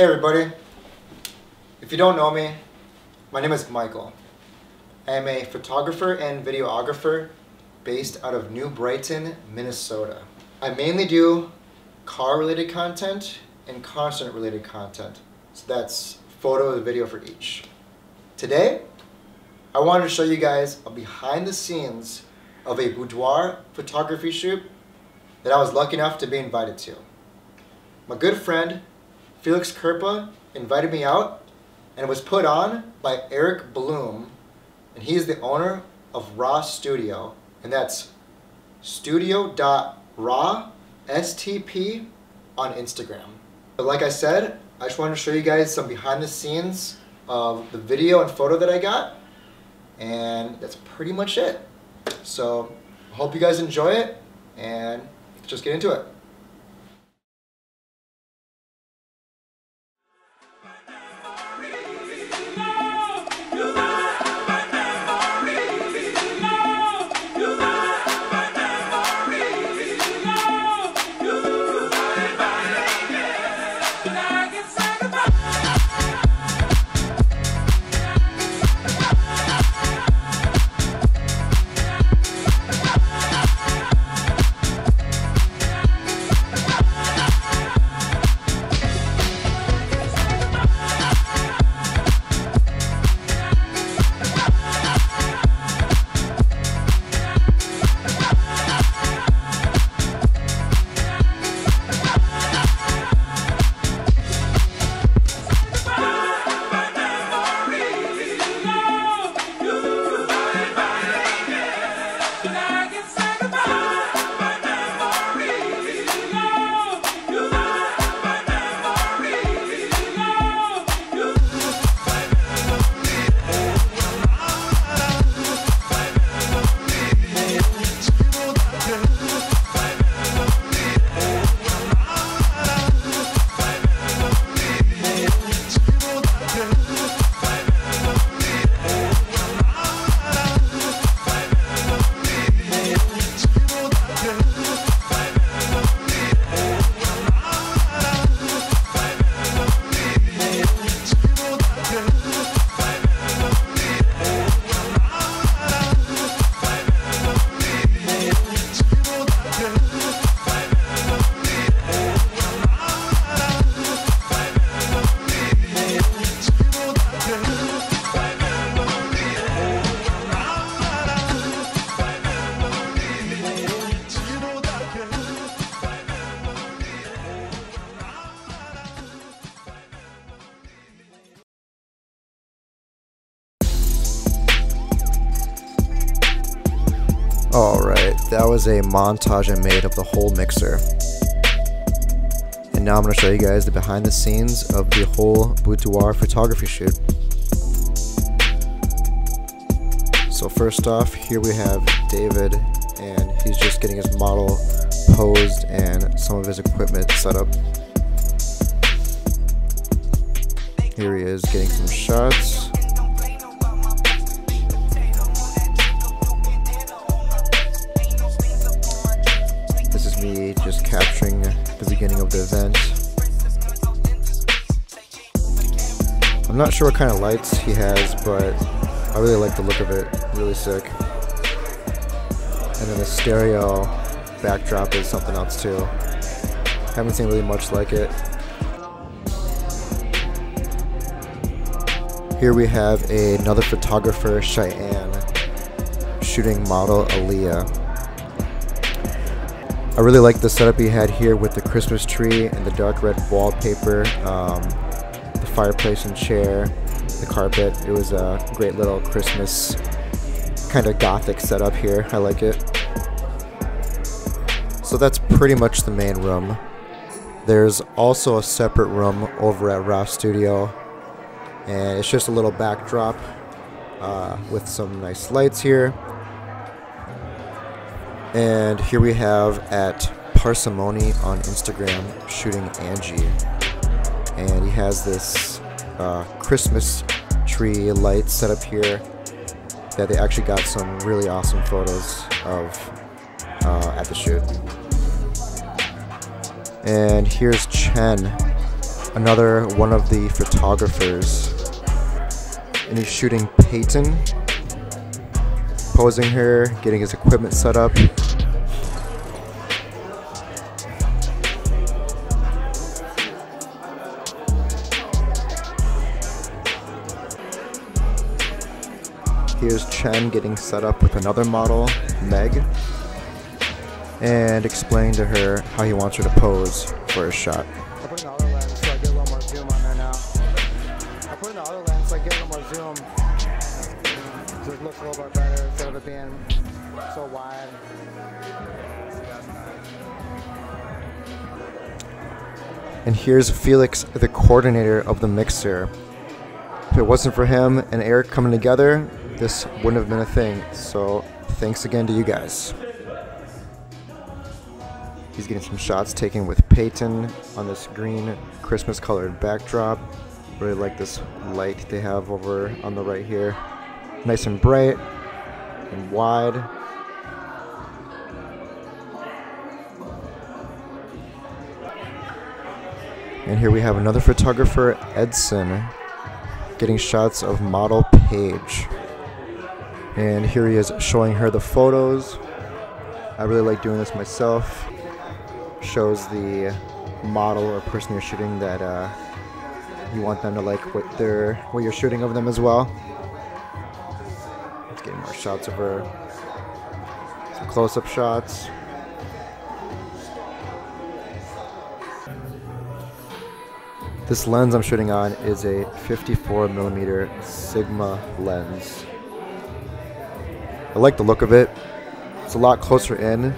Hey everybody, if you don't know me, my name is Michael. I am a photographer and videographer based out of New Brighton, Minnesota. I mainly do car-related content and concert-related content. So that's photo and video for each. Today, I wanted to show you guys a behind the scenes of a boudoir photography shoot that I was lucky enough to be invited to. My good friend, Felix Kerpa, invited me out, and it was put on by Eric Bloom, and he is the owner of Raw Studio, and that's studio.raw STP on Instagram. But like I said, I just wanted to show you guys some behind the scenes of the video and photo that I got, and that's pretty much it. So I hope you guys enjoy it, and let's just get into it. Alright, that was a montage I made of the whole mixer. And now I'm going to show you guys the behind the scenes of the whole boudoir photography shoot. So first off, here we have David, and he's just getting his model posed and some of his equipment set up. Here he is getting some shots. Me just capturing the beginning of the event. I'm not sure what kind of lights he has, but I really like the look of it. Really sick. And then the stereo backdrop is something else too. Haven't seen really much like it. Here we have another photographer, Cheyenne, shooting model Aaliyah. I really like the setup he had here with the Christmas tree and the dark red wallpaper, the fireplace and chair, the carpet. It was a great little Christmas kind of gothic setup here. I like it. So that's pretty much the main room. There's also a separate room over at Raw Studio, and it's just a little backdrop with some nice lights here. And here we have at Parsimony on Instagram shooting Angie, and he has this Christmas tree light set up here that they actually got some really awesome photos of at the shoot. And here's Chen another one of the photographers, and he's shooting Peyton, posing her, getting his equipment set up. Here's Chen getting set up with another model, Meg, and explaining to her how he wants her to pose for a shot. I put in the other lens so I get a little more zoom on there now. I put in the other lens so I get a little more zoom. So it looks a little bit better instead of it being so wide. And here's Felix, the coordinator of the mixer. If it wasn't for him and Eric coming together, this wouldn't have been a thing. So thanks again to you guys. He's getting some shots taken with Peyton on this green Christmas colored backdrop. Really like this light they have over on the right here. Nice and bright and wide. And here we have another photographer, Edson, getting shots of model Paige. And here he is showing her the photos. I really like doing this myself. Shows the model or person you're shooting that you want them to like what you're shooting of them as well. Let's get more shots of her. Some close-up shots. This lens I'm shooting on is a 54mm Sigma lens. I like the look of it. It's a lot closer in,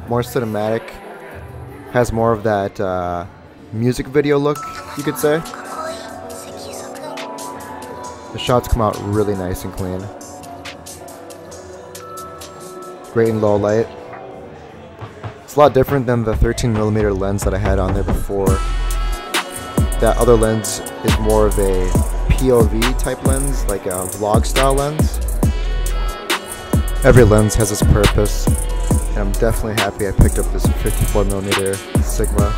more cinematic, has more of that music video look, you could say. The shots come out really nice and clean. Great in low light. It's a lot different than the 13mm lens that I had on there before. That other lens is more of a POV type lens, like a vlog style lens. Every lens has its purpose, and I'm definitely happy I picked up this 54mm Sigma,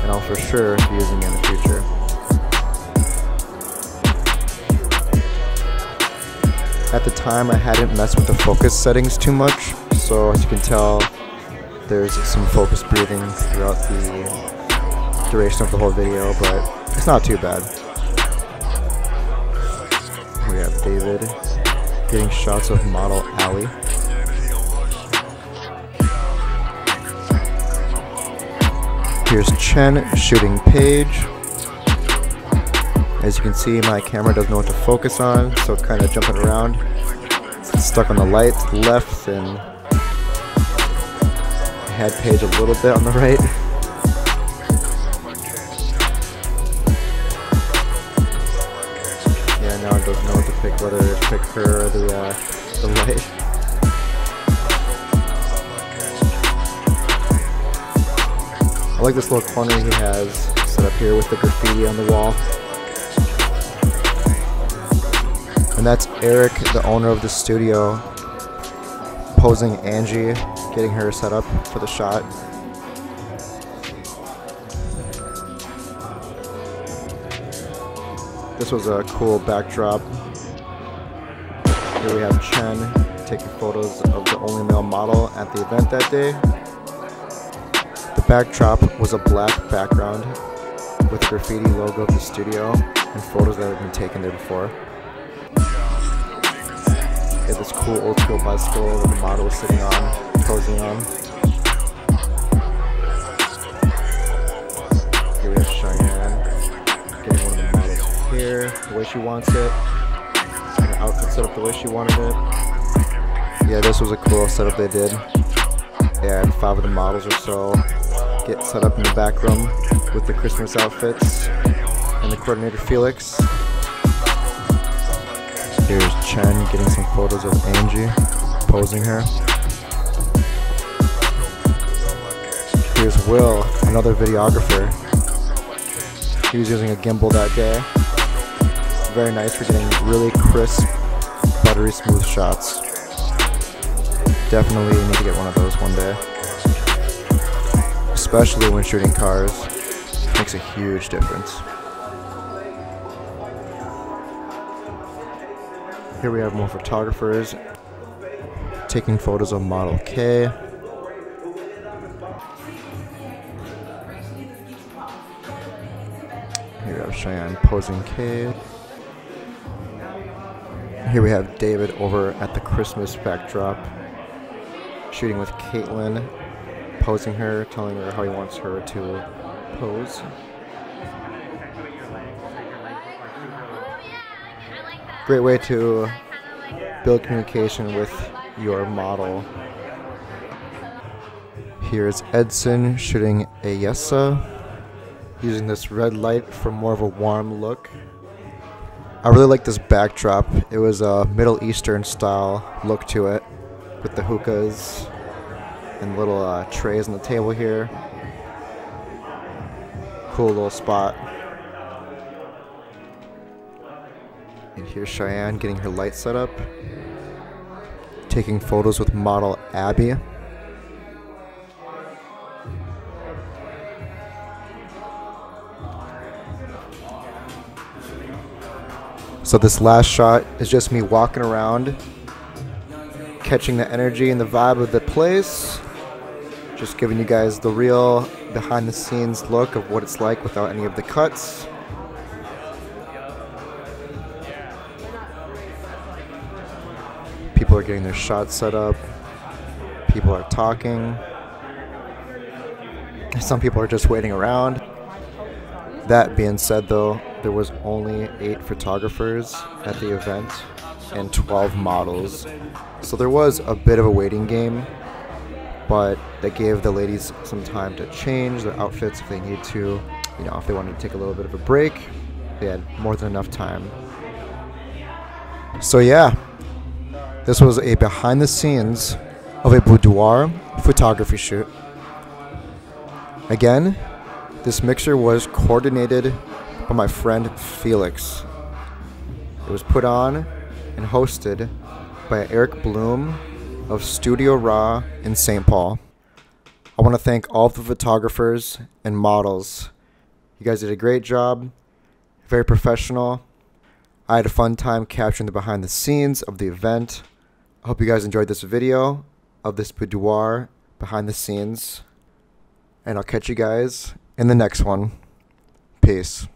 and I'll for sure be using it in the future. At the time I hadn't messed with the focus settings too much, so as you can tell there's some focus breathing throughout the duration of the whole video, but it's not too bad. We have David getting shots of model Allie. Here's Chen shooting Paige. As you can see, my camera doesn't know what to focus on, so it's kind of jumping around. It's stuck on the light to the left, and I had Paige a little bit on the right. Yeah, now it doesn't know what to pick, whether to pick her or the light. I like this little corner he has set up here with the graffiti on the wall. And that's Eric, the owner of the studio, posing Angie, getting her set up for the shot. This was a cool backdrop. Here we have Chen taking photos of the only male model at the event that day. The backdrop was a black background with the graffiti logo of the studio and photos that had been taken there before. We had this cool old school bicycle that the model was sitting on, posing on. Here we have Cheyenne getting one of the models here, the way she wants it. And the outfit set up the way she wanted it. Yeah, this was a cool setup they did. They had 5 of the models or so get set up in the back room with the Christmas outfits and the coordinator Felix. Here's Chen getting some photos of Angie, posing her. Here's Will, another videographer. He was using a gimbal that day. Very nice for getting really crisp, buttery smooth shots. Definitely need to get one of those one day. Especially when shooting cars. makes a huge difference. Here we have more photographers taking photos of model K. Here we have Cheyenne posing K. Here we have David over at the Christmas backdrop, shooting with Caitlin, posing her, telling her how he wants her to pose. Great way to build communication with your model. Here's Edson shooting Ayesa, using this red light for more of a warm look. I really like this backdrop. It was a Middle Eastern style look to it, with the hookahs and little trays on the table here. Cool little spot. And here's Cheyenne getting her light set up, taking photos with model Abby. So this last shot is just me walking around, catching the energy and the vibe of the place, just giving you guys the real behind the scenes look of what it's like without any of the cuts. People are getting their shots set up. People are talking. Some people are just waiting around. That being said though, there was only 8 photographers at the event and 12 models. So there was a bit of a waiting game, but that gave the ladies some time to change their outfits if they need to. You know, if they wanted to take a little bit of a break, they had more than enough time. So yeah, this was a behind the scenes of a boudoir photography shoot. Again, this mixer was coordinated by my friend Felix. It was put on and hosted by Eric Bloom of Studio Raw in St. Paul. I want to thank all of the photographers and models. You guys did a great job, very professional. I had a fun time capturing the behind the scenes of the event. I hope you guys enjoyed this video of this boudoir behind the scenes. And I'll catch you guys in the next one. Peace.